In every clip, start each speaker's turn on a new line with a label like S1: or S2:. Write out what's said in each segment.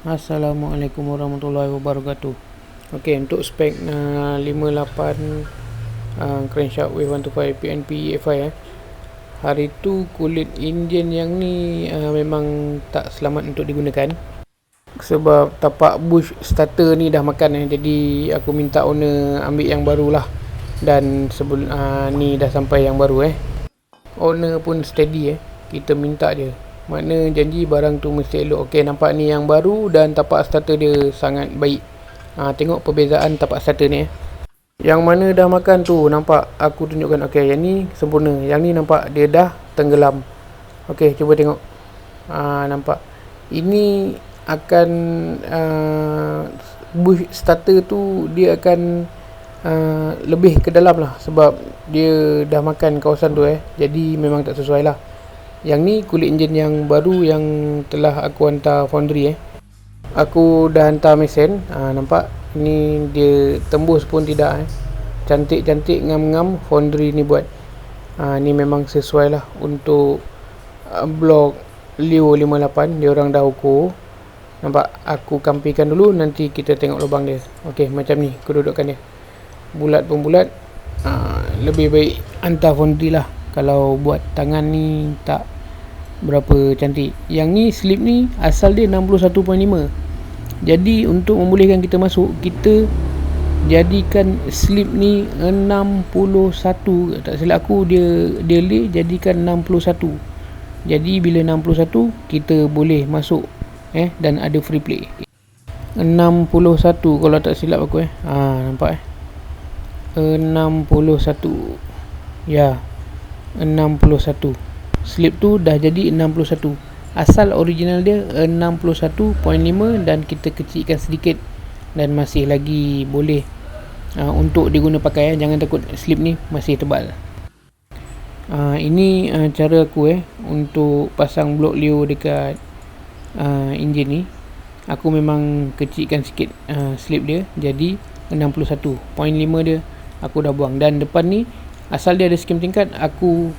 S1: Assalamualaikum warahmatullahi wabarakatuh. Okey, untuk spek 58 crankshaft wave 125 PNP EFI hari tu kulit enjin yang ni memang tak selamat untuk digunakan sebab tapak bush starter ni dah makan jadi aku minta owner ambil yang barulah. Dan sebelum ni dah sampai yang baru owner pun steady kita minta dia, makna janji barang tu mesti elok. Okey, nampak ni yang baru dan tapak starter dia sangat baik. Tengok perbezaan tapak starter ni yang mana dah makan tu nampak aku tunjukkan. Okey, yang ni sempurna, yang ni nampak dia dah tenggelam. Okey, cuba tengok. Nampak ini akan bush starter tu dia akan lebih ke dalam lah sebab dia dah makan kawasan tu jadi memang tak sesuai lah. Yang ni kulit enjin yang baru yang telah aku hantar foundry aku dah hantar mesin. Nampak ni dia tembus pun tidak cantik-cantik ngam-ngam foundry ni buat. Ni memang sesuai lah untuk blok Leo 58 dia orang dah ukur. Nampak aku kampikan dulu, nanti kita tengok lubang dia. Okey, macam ni kedudukan dia, bulat pun bulat. Lebih baik hantar foundry lah, kalau buat tangan ni tak berapa cantik. Yang ni slip ni asal dia 61.5, jadi untuk membolehkan kita masuk, kita jadikan slip ni 61. Tak silap aku dia lay jadikan 61. Jadi bila 61 kita boleh masuk dan ada free play 61 kalau tak silap aku nampak 61 ya, 61 slip tu dah jadi 61. Asal original dia 61.5 dan kita kecilkan sedikit dan masih lagi boleh untuk diguna pakai. Jangan takut, slip ni masih tebal. Ini cara aku untuk pasang blok Leo dekat enjin ni. Aku memang kecilkan sikit slip dia jadi 61.5 dia aku dah buang. Dan depan ni asal dia ada skim tingkat, aku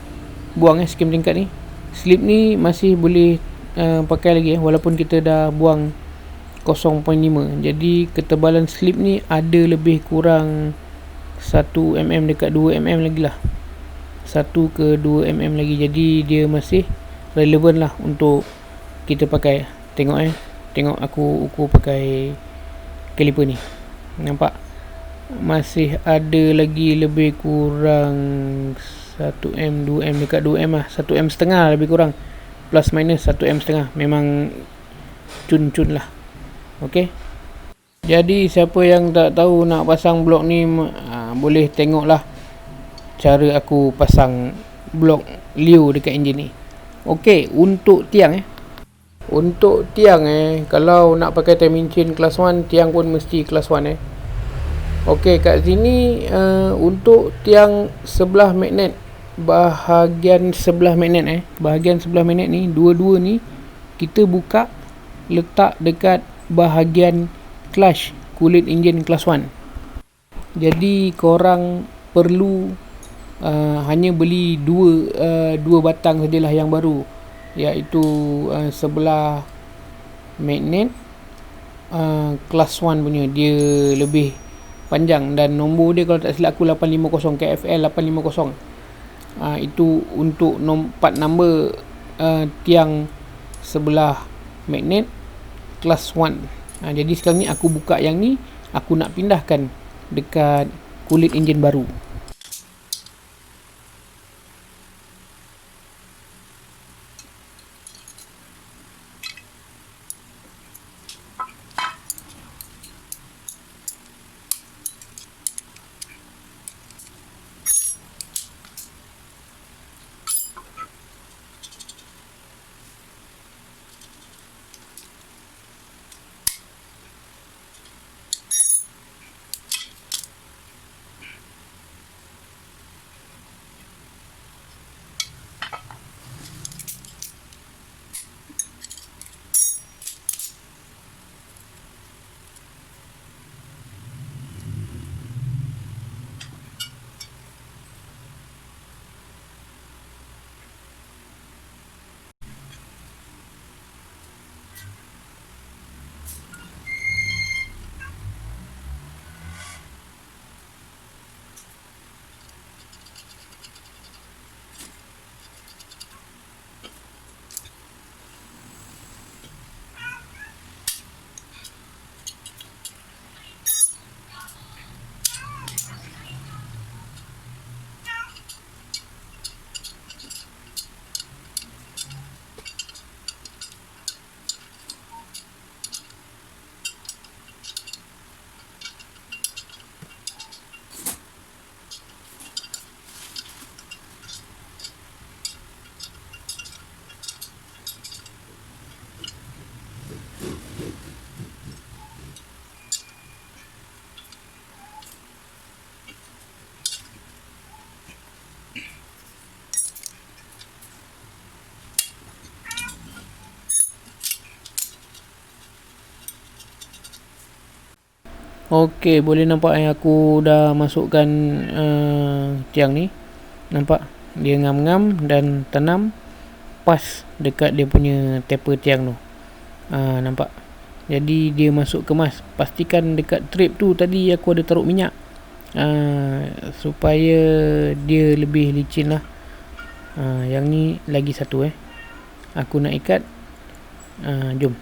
S1: buang skim tingkat ni. Slip ni masih boleh pakai lagi walaupun kita dah buang 0.5. Jadi ketebalan slip ni ada lebih kurang 1mm dekat 2mm lagi lah, 1 ke 2mm lagi. Jadi dia masih relevan lah untuk kita pakai. Tengok tengok aku ukur pakai caliper ni, nampak masih ada lagi lebih kurang 1M 2M dekat 2M lah, 1M setengah lebih kurang, plus minus 1M setengah. Memang cun-cun lah. ok, jadi siapa yang tak tahu nak pasang blok ni boleh tengok lah cara aku pasang blok Leo dekat enjin ni. ok, untuk tiang untuk tiang kalau nak pakai timing chain kelas 1, tiang pun mesti kelas 1 ok, kat sini untuk tiang sebelah magnet, bahagian sebelah magnet bahagian sebelah magnet ni, dua-dua ni kita buka letak dekat bahagian clutch kulit enjin kelas 1. jadi korang perlu hanya beli dua batang sajalah yang baru, iaitu sebelah magnet kelas 1 punya. Dia lebih panjang dan nombor dia kalau tak silap aku 850 KFL 850. Itu untuk part number tiang sebelah magnet kelas 1. Jadi sekarang ni aku buka yang ni, aku nak pindahkan dekat kulit enjin baru. Okey, boleh nampak aku dah masukkan tiang ni. Nampak dia ngam-ngam dan tanam pas dekat dia punya taper tiang tu. Nampak. Jadi dia masuk kemas. Pastikan dekat trip tu tadi aku ada taruh minyak, supaya dia lebih licin lah. Yang ni lagi satu aku nak ikat. Jom.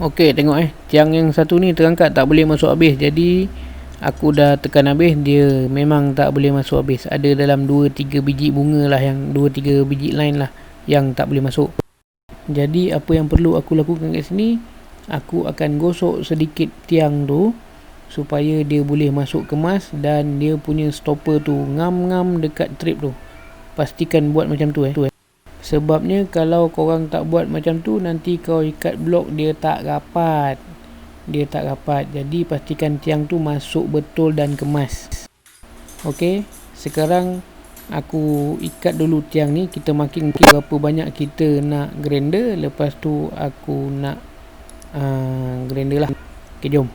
S1: Okey, tengok tiang yang satu ni terangkat tak boleh masuk habis. Jadi aku dah tekan habis, dia memang tak boleh masuk habis. Ada dalam 2-3 biji bunga lah, yang 2-3 biji line lah yang tak boleh masuk. Jadi apa yang perlu aku lakukan kat sini, aku akan gosok sedikit tiang tu supaya dia boleh masuk kemas dan dia punya stopper tu ngam-ngam dekat trip tu. Pastikan buat macam tu Sebabnya kalau korang tak buat macam tu, nanti kau ikat blok dia tak rapat. Jadi pastikan tiang tu masuk betul dan kemas. Okey, sekarang aku ikat dulu tiang ni. Kita makin berapa banyak kita nak grinder. Lepas tu aku nak grinder lah. Okey, jom.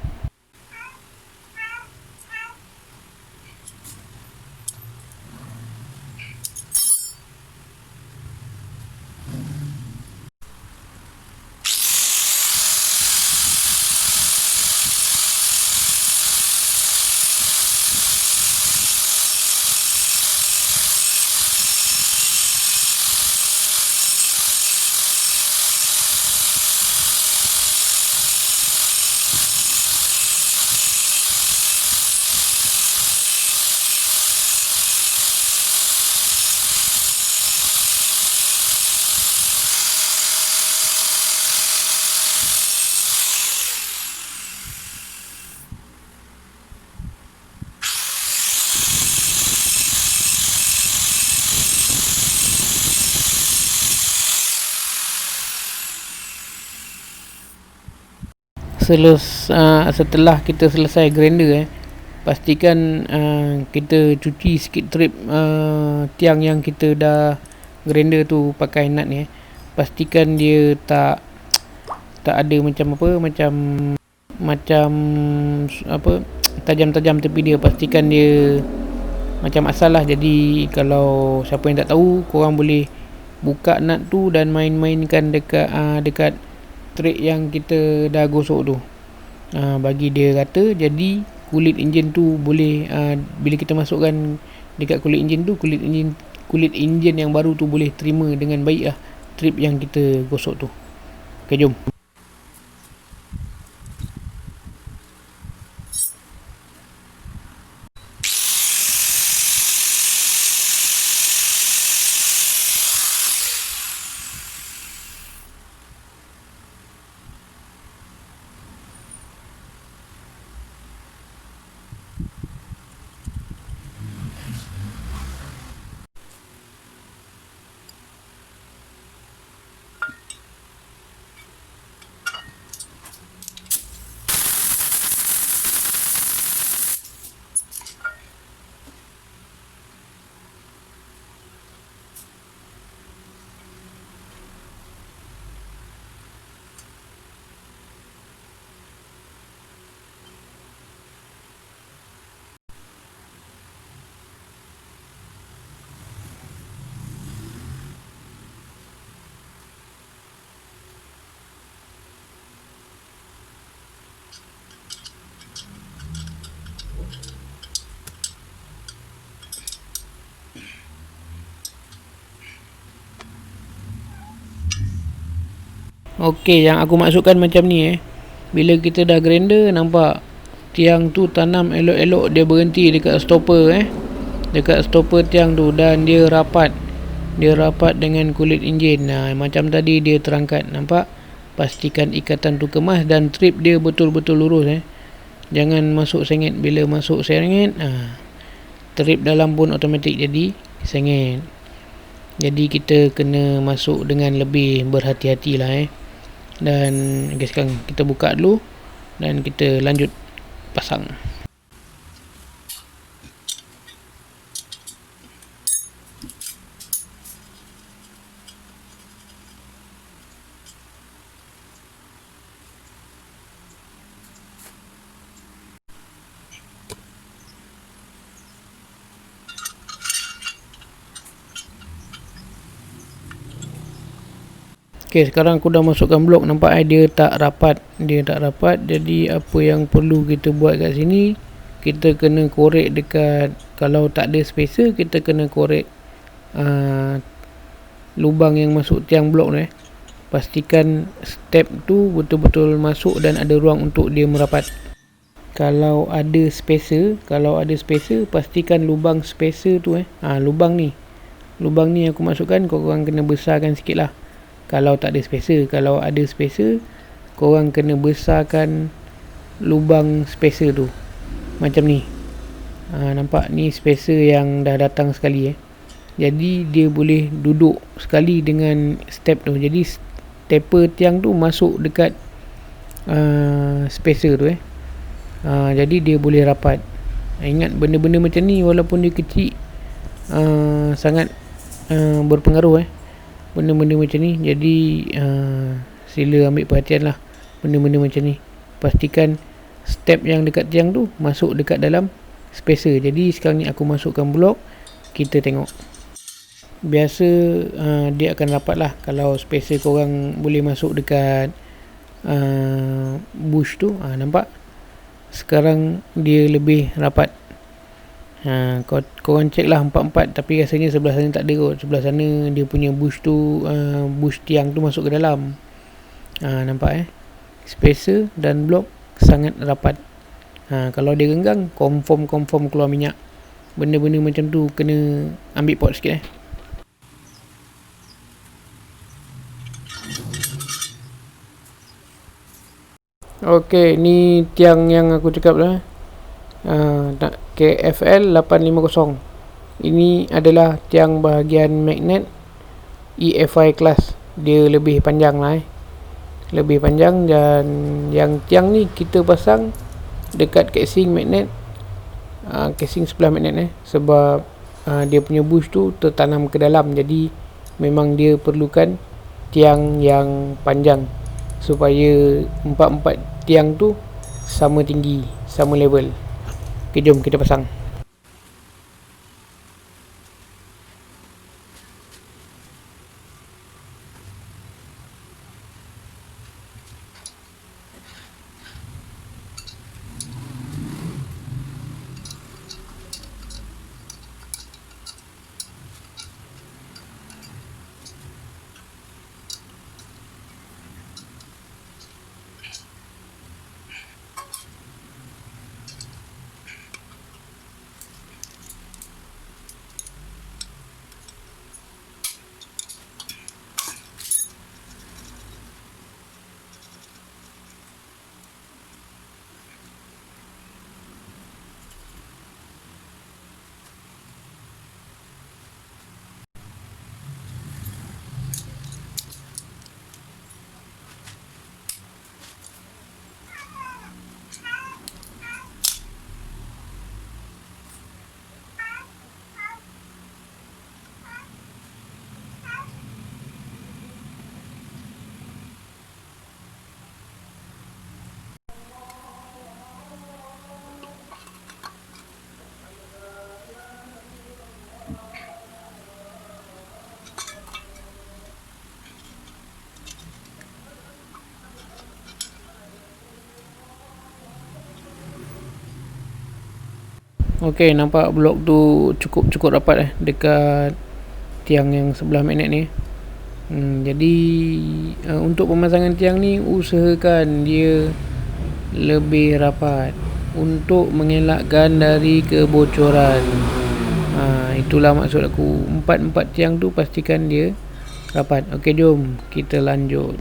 S1: Setelah kita selesai grinder pastikan kita cuci sikit trip tiang yang kita dah grinder tu pakai nut ni. Pastikan dia tak ada macam tajam-tajam tepi dia. Pastikan dia macam asal lah. Jadi kalau siapa yang tak tahu, korang boleh buka nut tu dan main-mainkan dekat tray yang kita dah gosok tu, bagi dia rata. Jadi kulit enjin tu boleh, bila kita masukkan dekat kulit enjin tu, kulit enjin yang baru tu boleh terima dengan baik lah trip yang kita gosok tu. Okay, jom. Okey, yang aku masukkan macam ni bila kita dah grinder, nampak tiang tu tanam elok-elok, dia berhenti dekat stopper dekat stopper tiang tu, dan dia rapat. dia rapat dengan kulit enjin. Macam tadi dia terangkat, nampak? Pastikan ikatan tu kemas dan trip dia betul-betul lurus. Jangan masuk sengit. Bila masuk sengit, trip dalam pun automatik jadi sengit. Jadi kita kena masuk dengan lebih berhati-hati lah. Dan okay, sekarang kita buka dulu dan kita lanjut pasang. Ok, sekarang aku dah masukkan blok. Nampak dia tak rapat. Jadi apa yang perlu kita buat kat sini, kita kena korek dekat, kalau tak ada spacer, kita kena korek lubang yang masuk tiang blok tu. Pastikan step tu betul-betul masuk dan ada ruang untuk dia merapat. Kalau ada spacer, pastikan lubang spacer tu lubang ni aku masukkan, korang kena besarkan sikit lah. Kalau tak ada spacer, kalau ada spacer, korang kena besarkan lubang spacer tu. Macam ni. Nampak ni spacer yang dah datang sekali. Jadi dia boleh duduk sekali dengan step tu. Jadi taper tiang tu masuk dekat spacer tu. Jadi dia boleh rapat. Ingat benda-benda macam ni walaupun dia kecil, sangat berpengaruh. Benda-benda macam ni. Jadi sila ambil perhatian lah benda-benda macam ni. Pastikan step yang dekat tiang tu masuk dekat dalam spacer. Jadi sekarang ni aku masukkan blok. Kita tengok. Biasa dia akan rapat lah kalau spacer korang boleh masuk dekat bush tu. Nampak? Sekarang dia lebih rapat. Korang cek lah 4-4, tapi rasanya sebelah sana tak ada kot. Sebelah sana dia punya bush tu, bush tiang tu masuk ke dalam. Nampak spacer dan blok sangat rapat. Kalau dia renggang, confirm keluar minyak. Benda-benda macam tu kena ambil pot sikit. Ok, ni tiang yang aku cakap lah. KFL 850. Ini adalah tiang bahagian magnet EFI class. Dia lebih panjang lah. Lebih panjang, dan yang tiang ni kita pasang dekat casing magnet, casing sebelah magnet sebab dia punya bush tu tertanam ke dalam. Jadi memang dia perlukan tiang yang panjang supaya 4 tiang tu sama tinggi, sama level. Okay, jom kita pasang. Ok, nampak blok tu cukup rapat dekat tiang yang sebelah magnet ni. Jadi untuk pemasangan tiang ni, usahakan dia lebih rapat untuk mengelakkan dari kebocoran. Itulah maksud aku, empat tiang tu pastikan dia rapat. Okey, jom kita lanjut.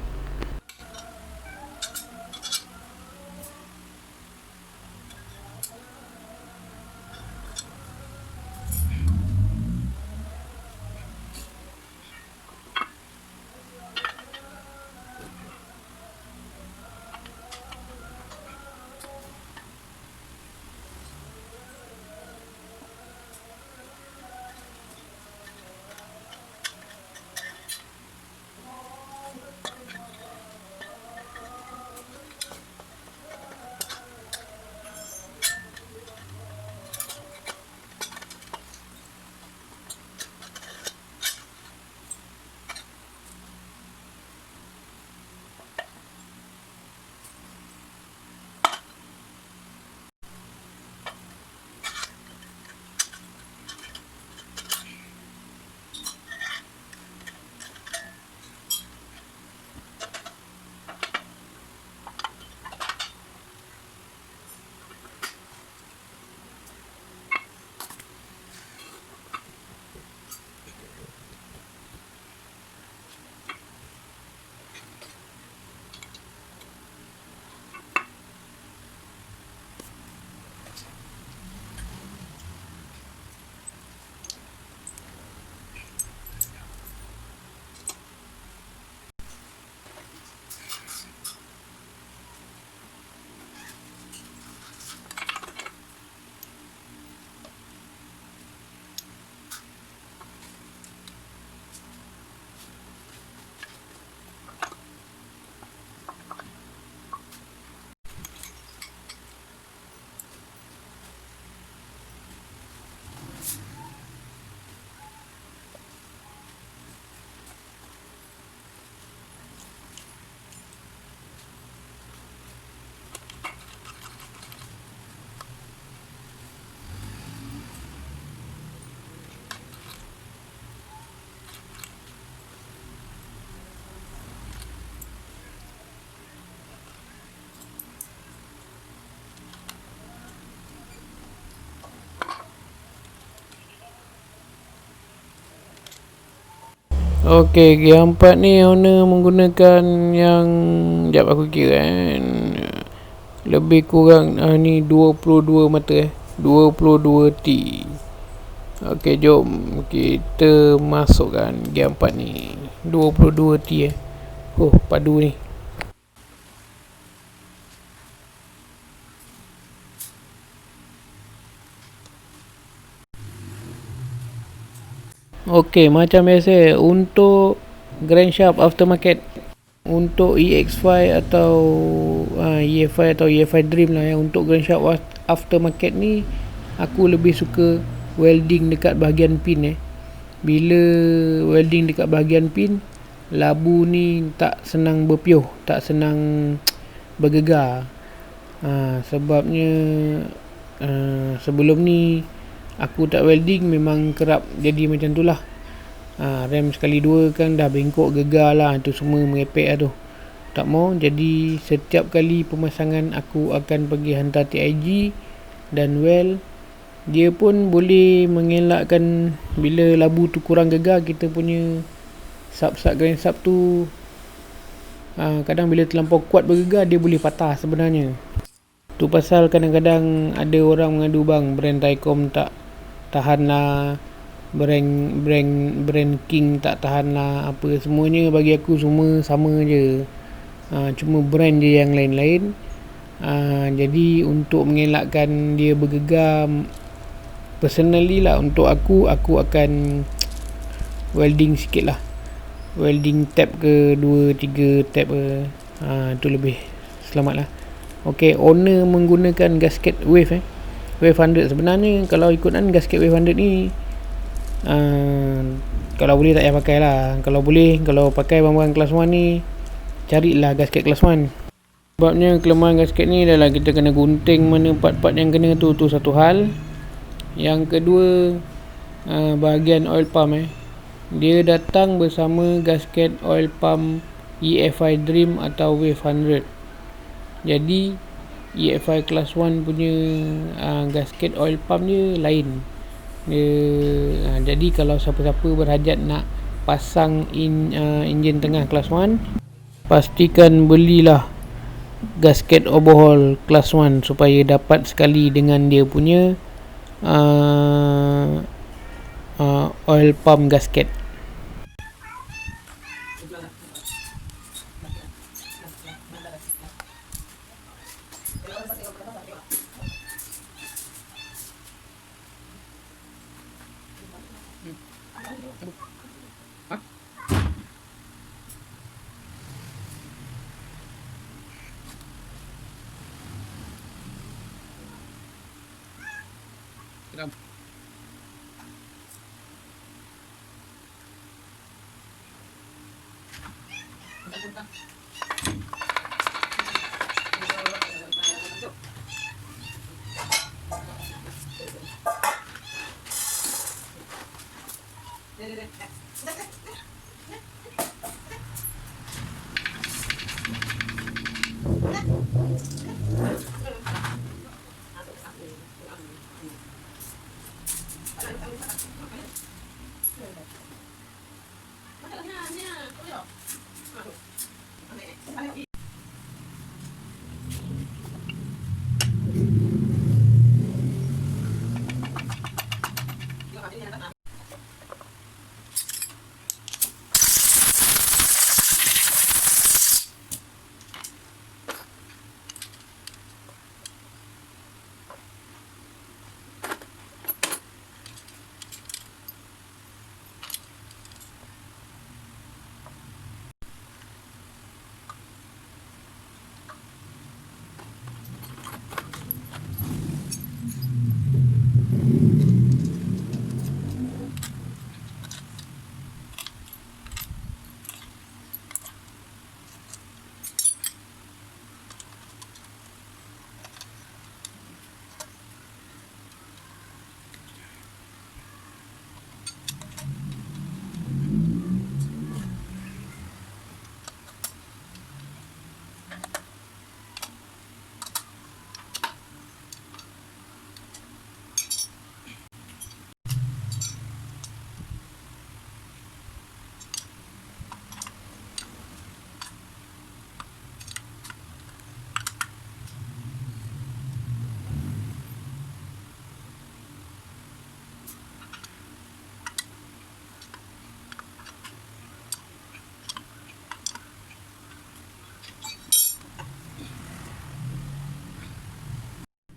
S1: Okey, gear 4 ni owner menggunakan yang, sekejap aku kira lebih kurang ni 22 mata 22T. Okey, jom kita masukkan gear 4 ni 22T padu ni. Okey, macam biasa untuk Grand Shaft aftermarket, untuk EX5 atau EF5 atau EF5 Dream lah ya. Untuk Grand Shaft aftermarket ni aku lebih suka welding dekat bahagian pin Bila welding dekat bahagian pin, labu ni tak senang berpiuh, tak senang bergegar. Sebabnya sebelum ni aku tak welding memang kerap jadi macam tu lah. Rem sekali dua kan dah bengkok, gegar lah, tu semua merepek lah tu. Tak mau, jadi setiap kali pemasangan aku akan pergi hantar TIG dan well. Dia pun boleh mengelakkan bila labu tu kurang gegar, kita punya sub grand sub tu kadang bila terlampau kuat bergegar dia boleh patah sebenarnya. Tu pasal kadang-kadang ada orang mengadu, bang, brand Taicom tak tahan lah, brand King tak tahan lah, apa semuanya bagi aku semua sama je. Cuma brand je yang lain-lain. Jadi untuk mengelakkan dia bergegar, personally lah, untuk aku akan welding sikit lah, welding tab ke 2-3 tab ke, tu lebih selamat lah. Ok, owner menggunakan gasket wave wave 100. Sebenarnya kalau ikutkan gasket wave 100 ni kalau boleh tak payah pakai lah. Kalau boleh, kalau pakai barang-barang kelas 1 ni, carilah gasket kelas 1. Sebabnya kelemahan gasket ni adalah kita kena gunting mana part-part yang kena tu satu hal. Yang kedua, bahagian oil pump dia datang bersama gasket oil pump EF5 Dream atau wave 100. Jadi EF5 kelas 1 punya gasket oil pump dia lain. Jadi kalau siapa-siapa berhajat nak pasang enjin tengah kelas 1, pastikan belilah gasket overhaul kelas 1 supaya dapat sekali dengan dia punya oil pump gasket.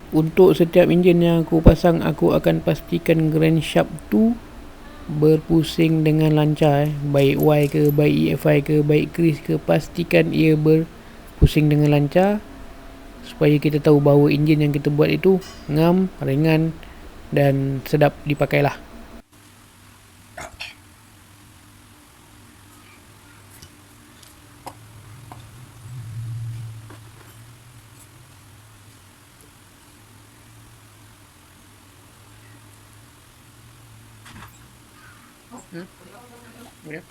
S1: Untuk setiap enjin yang aku pasang, aku akan pastikan crankshaft tu berpusing dengan lancar, baik Y ke, baik EFI ke, baik Grease ke, pastikan ia berpusing dengan lancar supaya kita tahu bahawa enjin yang kita buat itu ngam, ringan dan sedap dipakailah. Boleh?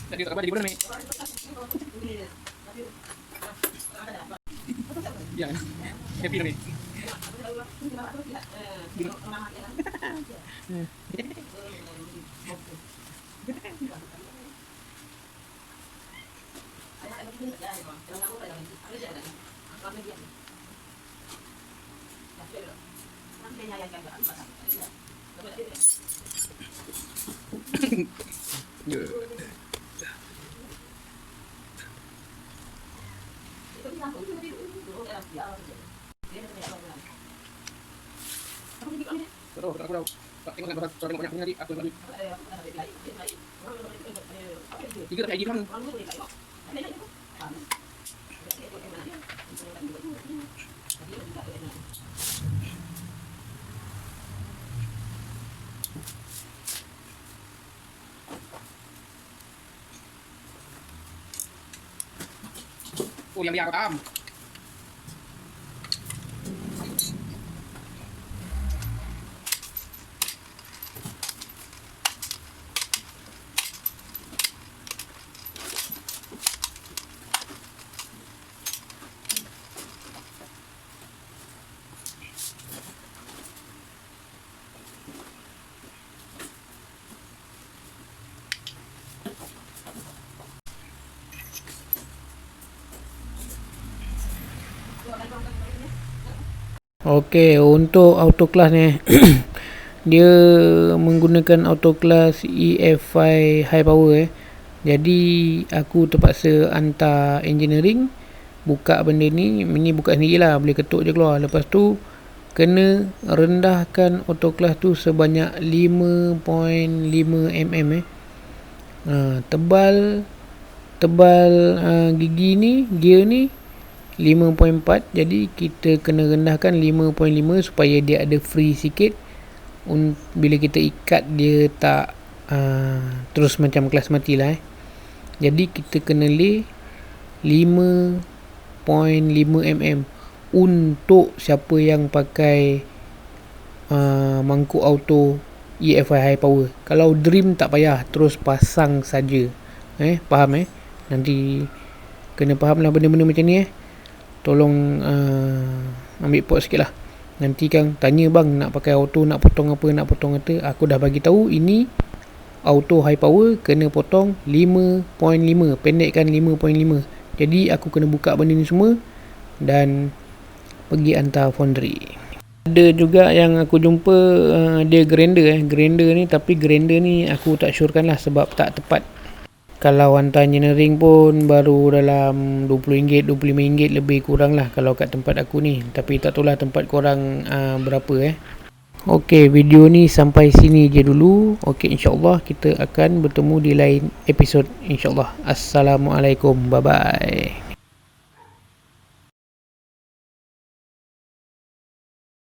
S1: Jadi tak apa jadi bulan ni. Ya. Happy ni. Aku tahu. Tak tengok kan orang banyak punya tadi aku lagi. Tiga tak ID kan. Oh yang dia aku tahu.
S2: Okey, untuk auto class ni dia menggunakan auto class EF5 high power Jadi aku terpaksa hantar engineering buka benda ni buka sendirilah, boleh ketuk je keluar. Lepas tu kena rendahkan auto class tu sebanyak 5.5 mm tebal gigi ni, gear ni 5.4, jadi kita kena rendahkan 5.5 supaya dia ada free sikit. Bila kita ikat dia tak terus macam kelas matilah Jadi kita kena lay 5.5 mm untuk siapa yang pakai mangkuk auto EFI high power. Kalau dream tak payah, terus pasang saja. Faham nanti kena faham lah benda-benda macam ni Tolong ambil pot sikit lah. Nanti kan tanya bang nak pakai auto, nak potong apa, nak potong apa. Aku dah bagi tahu ini auto high power kena potong 5.5, pendekkan 5.5. Jadi aku kena buka benda ni semua dan pergi hantar foundry. Ada juga yang aku jumpa dia grinder grinder ni, tapi grinder ni aku tak syorkan lah sebab tak tepat. Kalau hantar engineering pun baru dalam RM20, RM25 lebih kurang lah kalau kat tempat aku ni. Tapi tak tahulah tempat korang berapa Okey, video ni sampai sini je dulu. Okey, insyaAllah kita akan bertemu di lain episod insyaAllah. Assalamualaikum, bye bye.